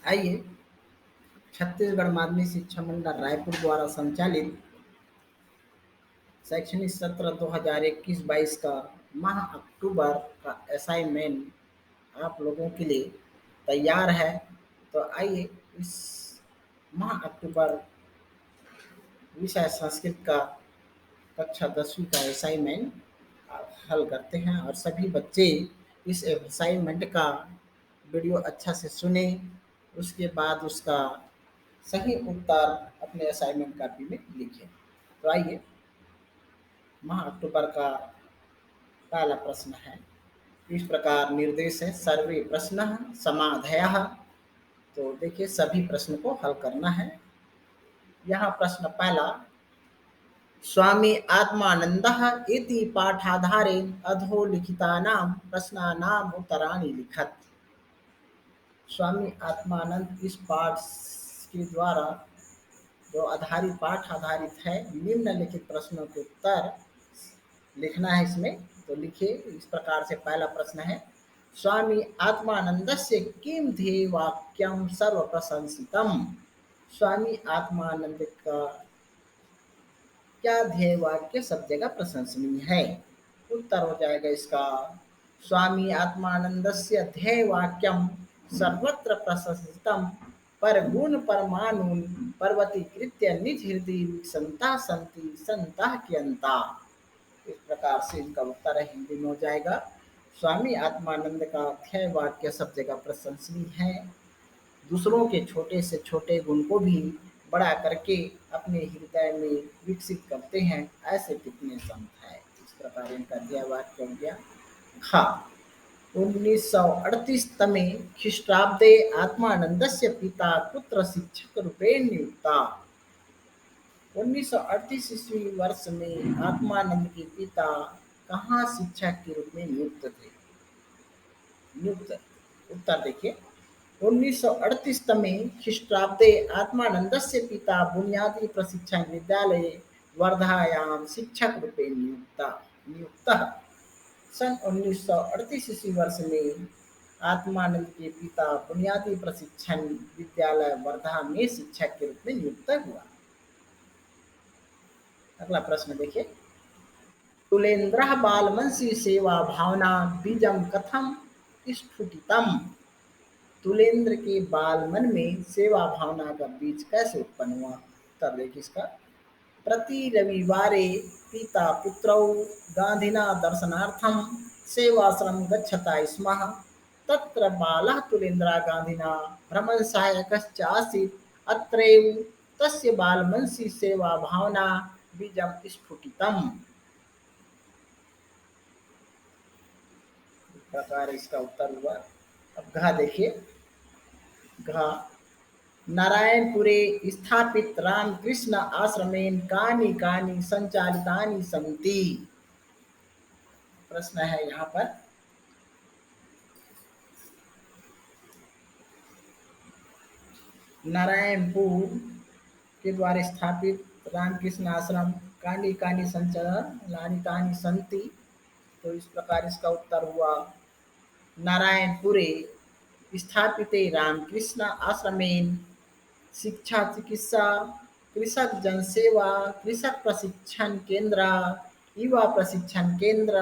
आइए, छत्तीसगढ़ माध्यमिक शिक्षा मंडल रायपुर द्वारा संचालित शैक्षणिक सत्र 2021-22 का माह अक्टूबर का असाइनमेंट आप लोगों के लिए तैयार है। तो आइए, इस माह अक्टूबर विषय संस्कृत का कक्षा 10वीं का असाइनमेंट हल करते हैं और सभी बच्चे इस असाइनमेंट का वीडियो अच्छा से सुने, उसके बाद उसका सही उत्तर अपने असाइनमेंट कॉपी में लिखें। तो आइए, माह अक्टूबर का पहला प्रश्न है, इस प्रकार निर्देश है, सर्वे प्रश्न समाधय। तो देखिए, सभी प्रश्न को हल करना है। यहाँ प्रश्न पहला, स्वामी आत्मानन्दः इति पाठाधारेण अधोलिखितानां प्रश्नानाम् उत्तराणि लिखत। स्वामी आत्मानंद इस पाठ के द्वारा जो आधारित पाठ आधारित है, निम्नलिखित प्रश्नों के उत्तर लिखना है इसमें। तो लिखिए, इस प्रकार से पहला प्रश्न है, स्वामी आत्मानंदस्य किम ध्येय वाक्यम सर्व प्रशंसितम। स्वामी आत्मानंद का क्या ध्येय वाक्य सब जगह प्रशंसनीय है। उत्तर हो जाएगा इसका, स्वामी आत्मानंदस्य ध्येय वाक्यम सर्वत्र प्रशंसितम पर गुण परमाणु पर्वतीकृत्य निज हृदय संता संति संता कियंता। इस प्रकार से इनका उत्तर हिंदी में हो जाएगा, स्वामी आत्मानंद का ध्येय वाक्य सब जगह प्रशंसनीय है, दूसरों के छोटे से छोटे गुण को भी बड़ा करके अपने हृदय में विकसित करते हैं, ऐसे कितने संत हैं। इस प्रकार इनका ध्येय वाक्य हो गया। खा 1938 तमे ख्रीष्टाब्दे आत्मानंदस्य पिता पुत्र शिक्षक रूपेण नियुक्ता। 1938 ईस्वी वर्ष में आत्मानंद के पिता कहाँ शिक्षक के रूप में नियुक्त थे। नियुक्त उत्तर देखिए, 1938 तमे ख्रीष्टाब्दे आत्मानंदस्य पिता बुनियादी प्रशिक्षण विद्यालये वर्धायां शिक्षक रूपेण नियुक्तः। सन 1938 ईस्वी वर्ष में आत्मानंद के पिता बुनियादी प्रशिक्षण विद्यालय वर्धा में शिक्षक के रूप में नियुक्त हुआ। अगला प्रश्न देखिए, तुलेन्द्रः बालमंसी सेवा भावना बीजम कथम स्फुटितम। तुलेंद्र के बाल मन में सेवा भावना का बीज कैसे उत्पन्न हुआ। उत्तर देखिए इसका, प्रति रविवारे पिता पुत्रौ गांधिना दर्शनार्थम सेवाश्रम गच्छता स्म। तत्र बालः तुलेन्द्रः गांधिना भ्रमण सहायकश्च आसीत्। अत्रैव तस्य बालमनसि सेवा भावना बीजम स्फुटितम्। इस प्रकार इसका उत्तर हुआ। अब घ देखिए, घ नारायणपुरे स्थापित रामकृष्ण आश्रमेन कानि कानि संचालितानि सन्ति। प्रश्न है यहाँ पर, नारायणपुर के द्वारा स्थापित रामकृष्ण आश्रम कानि कानि संचालितानि सन्ति। तो इस प्रकार इसका उत्तर हुआ, नारायणपुरे स्थापिते रामकृष्ण आश्रमेन शिक्षा चिकित्सा कृषक जनसेवा कृषक प्रशिक्षण केंद्र युवा प्रशिक्षण केंद्र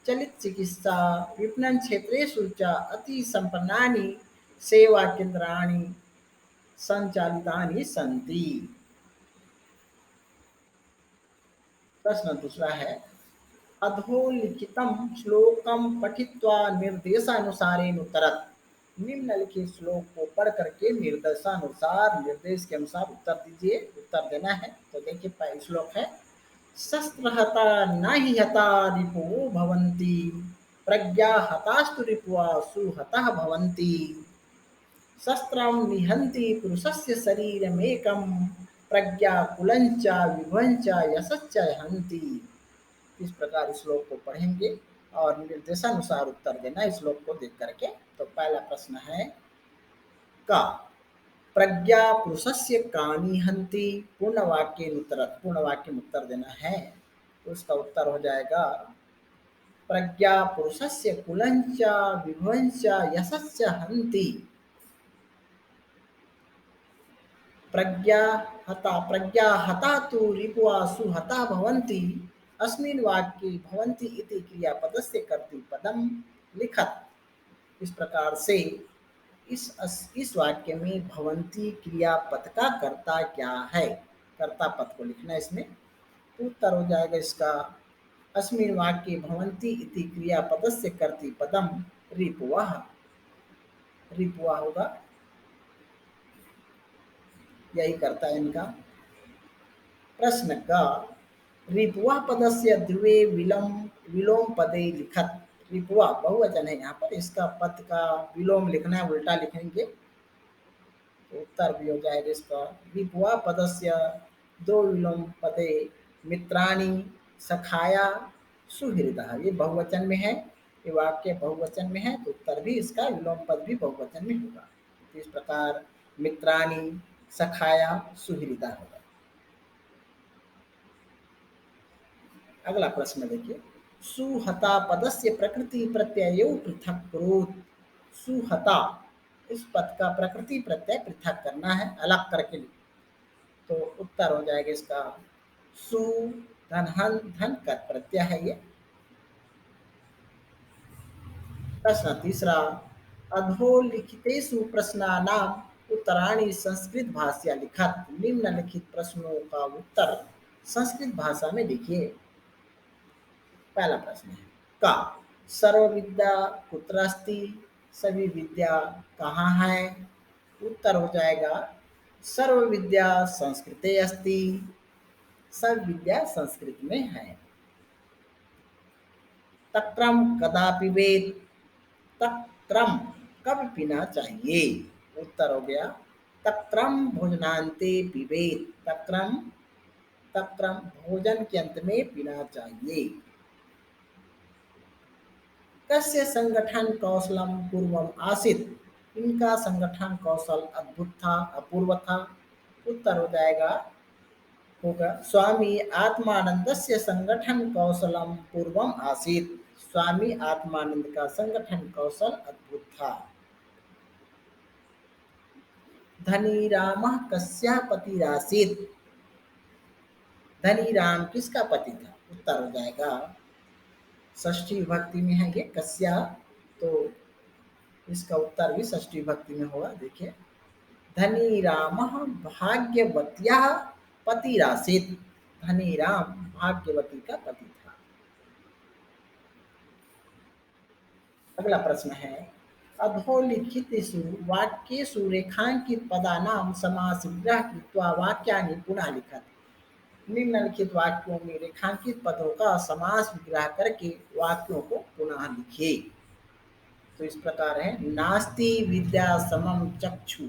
चलित चिकित्सा विपणन क्षेत्रेषु च अति संपन्नानि सेवा केंद्राणि संचालितानि सन्ति। प्रश्न दूसरा है, अधोलिखितं श्लोकं पठित्वा निर्देशानुसारेण उत्तरत। निम्नलिखित श्लोक को पढ़ करके निर्देश के अनुसार उत्तर दीजिए। उत्तर देना है। तो देखिए, पहला श्लोक है, शस्त्र हता नहि हता रिपो भवन्ति प्रज्ञा हतास्तु रिपुआ सुहतः भवन्ति। शस्त्रं निहन्ति पुरुषस्य शरीरमेकं प्रज्ञा कुलञ्च विभवञ्च यशश्च हन्ति। इस प्रकार इस श्लोक को पढ़ेंगे और निर्देशानुसार उत्तर देना इस श्लोक को देख करके। तो पहला प्रश्न है, का प्रज्ञा पुरुषस्य कानि हन्ति। पूर्ण वाक्य में उत्तर देना है। तो उसका उत्तर हो जाएगा, प्रज्ञा पुरुषस्य कुलञ्च विभवञ्च यशश्च हन्ति। प्रज्ञा हता तु रिपुआ सुहता भवन्ति अस्मिन् वाक्ये भवन्ति इति क्रियापदस्य कर्तृपदम लिखत। इस प्रकार से इस वाक्य में भवन्ति क्रियापद का कर्ता क्या है, कर्ता पद को लिखना है इसमें। तो उत्तर हो जाएगा इसका अस्मिन् वाक्ये भवन्ति इति क्रियापदस्य कर्तृपदम रिपुवः। रिपुआ होगा, यही करता है इनका। प्रश्न का रिपुआ पदस्य ध्रुवे विलोम पदे लिखत। रिपुआ बहुवचन है यहाँ पर, इसका पद का विलोम लिखना है, उल्टा लिखेंगे तो उत्तर भी हो जाएगा इसका रिपुआ पदस्य दो विलोम पदे मित्राणि सखाया सुहृदः। ये बहुवचन में है, ये वाक्य बहुवचन में है तो उत्तर भी इसका विलोम पद भी बहुवचन में होगा। तो इस प्रकार मित्राणि सखाया सुहृदः होगा। अगला प्रश्न देखिए, सुहता पदस्य प्रकृति प्रत्ययो पृथक करोत। सुहता, इस पद का प्रकृति प्रत्यय पृथक करना है, अलग करके तो उत्तर हो जाएगा इसका सु धन हन धन कर प्रत्यय है ये। प्रश्न तीसरा, अधोलिखितेषु प्रश्नानाम उत्तराणि संस्कृत भाषा लिखत। निम्नलिखित प्रश्नों का उत्तर संस्कृत भाषा में लिखिए। पहला प्रश्न है का सर्व विद्या कुत्र अस्ति, सभी विद्या कहाँ है। उत्तर हो जाएगा सर्व विद्या संस्कृते अस्ति, सब विद्या संस्कृत में है। तक्रम कदा पिबेत, तक्रम कब पीना चाहिए। उत्तर हो गया तक्रम भोजनांते पिबेत। तक्रम, तक्रम भोजन के अंत में पीना चाहिए। कस्य संगठन कौशलम पूर्वम आसीत, इनका संगठन कौशल अद्भुत था, अपूर्व था। उत्तर हो जाएगा होगा स्वामी आत्मानंदस्य संगठन कौशलम पूर्वम आसीत। स्वामी आत्मानंद का संगठन कौशल अद्भुत था। धनी राम कस्या पतिरासीत, धनी राम किसका पति था। उत्तर हो जाएगा षष्ठी विभक्ति में है ये कस्या, तो इसका उत्तर भी षष्ठी विभक्ति में होगा। देखिए धनी राम भाग्यवत्या पतिरासीत, धनी राम भाग्यवती का पति था। अगला प्रश्न है अधोलिखितेषु वाक्येषु रेखांकित पदानाम समास विग्रह कृत्वा वाक्यानि पुनः लिखत। निम्नलिखित वाक्यों में रेखांकित पदों का समास विग्रह करके वाक्यों को पुनः लिखिए। तो इस प्रकार है नास्ति विद्या समम चक्षु,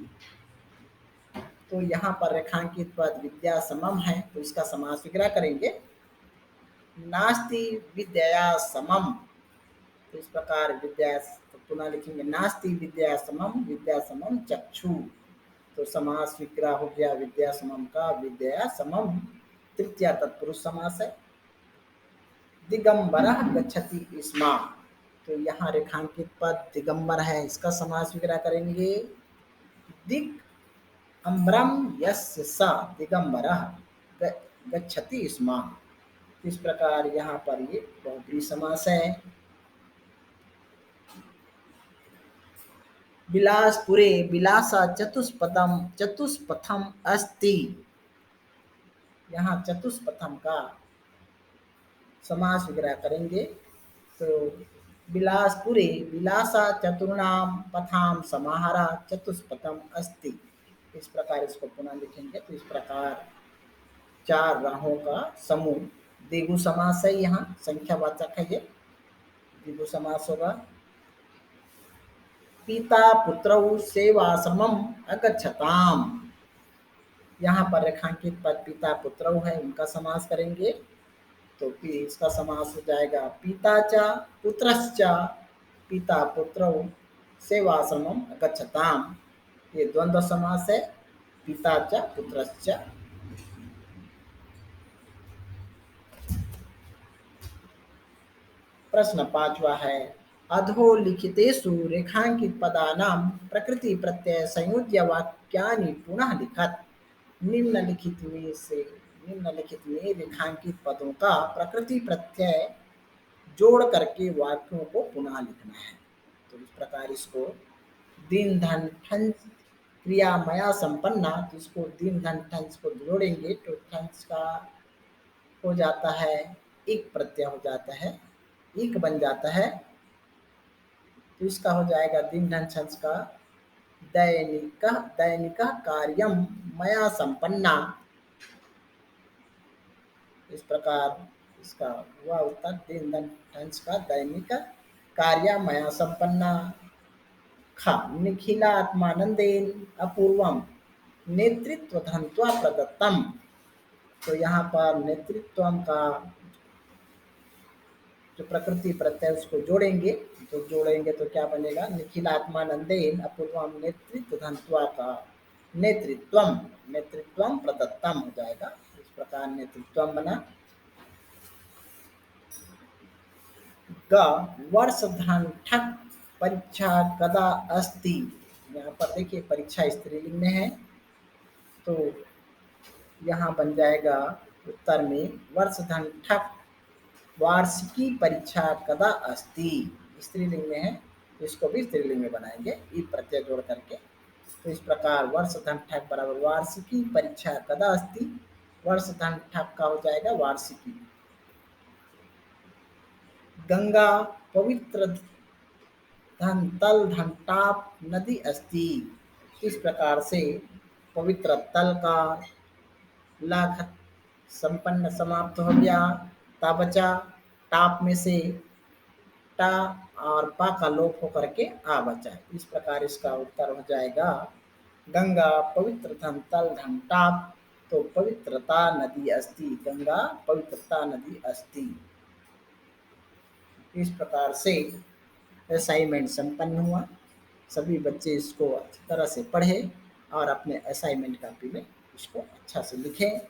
तो यहाँ पर रेखांकित पद विद्या समम है तो इसका समास विग्रह करेंगे नास्ति विद्या समम। तो इस प्रकार विद्या, तो पुनः लिखेंगे नास्ति विद्या समम चक्षु। तो समास विग्रह हो गया विद्या समम का विद्या समम, तृतीया तत्पुरुष समास है। दिगंबरः गच्छति स्म, तो यहाँ रेखांकित पद दिगंबर है, इसका समास विग्रह करेंगे दिग अम्बरम यस्य स दिगंबरः गच्छति स्म। इस प्रकार यहाँ पर ये बहुब्रीहि समास है। बिलासपुरे बिलासा चतुष्पथम अस्ति, यहाँ चतुष्पथम का समास विग्रह करेंगे। तो बिलासपुरे बिलासा चतुर्णाम पथाम समाहारा चतुष्पथम अस्ति। इस प्रकार इसको पुनः लिखेंगे। तो इस प्रकार चार राहों का समूह द्विगु समास है, यहाँ संख्यावाचक है ये द्विगु समास होगा। पिता पुत्रौ सेवाश्रमम अगच्छताम, यहाँ पर रेखांकित पद पिता पुत्रौ है, उनका समास करेंगे। तो इसका समास हो जाएगा पिता च पुत्रश्च पिता पुत्रौ सेवाश्रमम अगच्छताम। ये द्वंद्व समास है पिता च पुत्रश्च। प्रश्न पांचवा है अधोलिखितेषु रेखांकित पदानां प्रकृति प्रत्यय संयोज्य वाक्यानि पुनः लिखत। निम्नलिखित में रेखांकित पदों का प्रकृति प्रत्यय जोड़ करके वाक्यों को पुनः लिखना है। तो इस प्रकार इसको दिन धन ठंस क्रिया मया संपन्ना, तो इसको दिन धन ठंस को जोड़ेंगे तो ठंस का हो जाता है इक प्रत्यय हो जाता है, इक बन जाता है। तो इसका हो जाएगा दिन धन ठंस का दैनिक दैनिक कार्यम मया संपन्ना। इस प्रकार इसका हुआ उत्तर दिन धन ठंस का दैनिक कार्य मया संपन्ना। ख निखिलात्मानंदेन अपूर्वम नेतृत्व धनत्वा प्रदत्तम। तो यहाँ पर नेतृत्व का जो प्रकृति प्रत्यय उसको जोड़ेंगे, तो जोड़ेंगे तो क्या बनेगा, निखिलात्मानंदेन अपूर्वम नेतृत्व धनत्वा का नेतृत्वम नेतृत्वम प्रदत्तम हो जाएगा। इस प्रकार नेतृत्वम बना। ग वर्ष धन ठक परीक्षा कदा अस्ति। यहाँ पर देखिए परीक्षा स्त्रीलिंग में है, तो यहाँ बन जाएगा उत्तर में वर्ष धन ठक वार्षिकी परीक्षा कदा अस्ति। स्त्रीलिंग में है तो इसको भी स्त्रीलिंग में बनाएंगे ई प्रत्यय जोड़ करके। तो इस प्रकार वर्ष धन ठक बराबर वार्षिकी परीक्षा कदा अस्ति, वर्ष धन ठक का हो जाएगा वार्षिकी। गंगा पवित्र धन तल धन टाप नदी अस्ति। इस प्रकार से पवित्र तल का लाख संपन्न समाप्त हो गया, ता बचा, टाप में से टा और पा का लोप होकर के आ बचा। इस प्रकार इसका उत्तर हो जाएगा गंगा पवित्र धन तल धन टाप। तो पवित्रता नदी अस्ति, गंगा पवित्रता नदी अस्ति। इस प्रकार से असाइनमेंट संपन्न हुआ। सभी बच्चे इसको अच्छी तरह से पढ़े और अपने असाइनमेंट कॉपी में इसको अच्छा से लिखें।